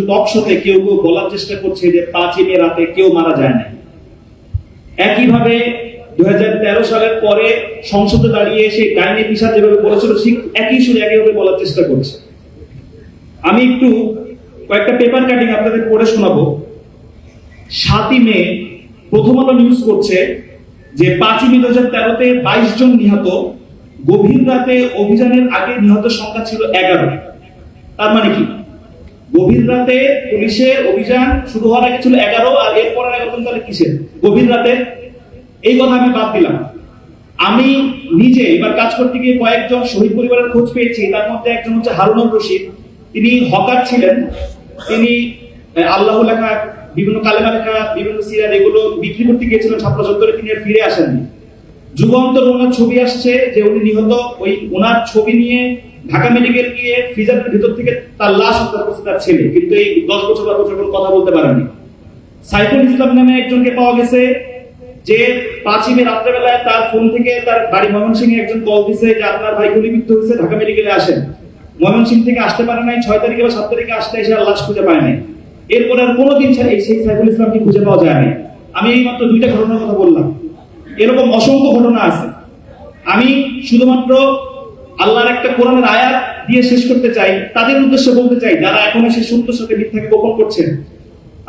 টক শোতে কেউ কেউ বলার চেষ্টা করছে যে 5ই মে রাতে কেউ মারা যায় না। একইভাবে 2013 সালের পরে সংসদে দাঁড়িয়ে এসে ডাইনি পিসার যেভাবে বলেছিল ঠিক একই সুরে একইভাবে বলার চেষ্টা করছে। আমি একটু কয়েকটা পেপার কাটিং আপনাদের পড়ে শোনাবো। 7ই মে প্রথম আলো নিউজ করছে যে 5ই মে 2013-তে 22 জন নিহত, গভীর রাতে অভিযানের আগে নিহত সংখ্যা ছিল 11। তার মানে কি, গভীর রাতে পুলিশের অভিযান শুরু হওয়ার আগে ছিল 11 আর এরপর 11 তাহলে কিসের গভীর রাতে? এই কথা আমি বাদ দিলাম। আমি নিজে এবার কাজ করতে গিয়ে কয়েকজন শহীদ পরিবারের খোঁজ পেয়েছি। তার মধ্যে একজন হচ্ছে হারুনুর রশিদ। তিনি হকার ছিলেন। তিনি আল্লাহ লেখা, বিভিন্ন কালেমা লেখা, বিভিন্ন সিরাত এগুলো বিক্রি করতে গিয়েছিলেন ছাত্র চত্বরে, তিনি আর ফিরে আসেননি। যুগান্তর ওনার ছবি আসছে যে উনি নিহত, ওই ওনার ছবি নিয়ে ঢাকা মেডিকেল গিয়ে ফ্রিজারের ভিতর থেকে তার লাশ উদ্ধার করছে তার ছেলে, কিন্তু এই 10 বছর কোনো কথা বলতে পারেনি। সাইফুল ইসলাম নামে একজনকে পাওয়া গেছে যে 5ই মে রাত্রেবেলায় তার ফোন থেকে তার বাড়ি ময়মনসিংহে একজন কল দিছে যে আপনার ভাই গুলিবিদ্ধ হয়েছে, ঢাকা মেডিকেলে আসেন। ময়মনসিংহ থেকে আসতে পারে নাই, 6 তারিখে বা 7 তারিখে আসতে এসে আর লাশ খুঁজে পায় নাই। এরপর আর কোনোদিন সেই সাইফুল ইসলামকে খুঁজে পাওয়া যায় নাই। আমি এই মাত্র 2টা ঘটনার কথা বললাম, এরকম অসংখ্য ঘটনা আছে। আমি শুধুমাত্র আল্লাহর একটা কোরআনের আয়াত দিয়ে শেষ করতে চাই। তাদের উদ্দেশ্যে বলতে চাই যারা এখন এসে সত্যের সাথে মিথ্যাকে গোপন করছেন।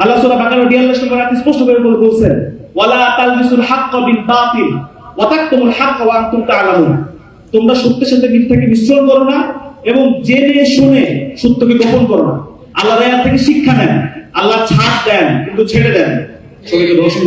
আল্লাহ সূরা বাকারা 42 নম্বর আয়াতে স্পষ্ট করে বলছেন, ওয়ালা তালবিসুল হাক্কা বিল বাতিল ওয়া তাকতুমুল হাক্কা ওয়া আনতুম তা'লামুন। তোমরা সত্যের সাথে মিথ্যাকে মিশ্রণ করো না এবং জেনে শুনে সত্যকে গোপন করো না। আল্লাহর আয়াত থেকে শিক্ষা নেন, আল্লাহ ছাড় দেন কিন্তু ছেড়ে দেন। সবাইকে দর্শন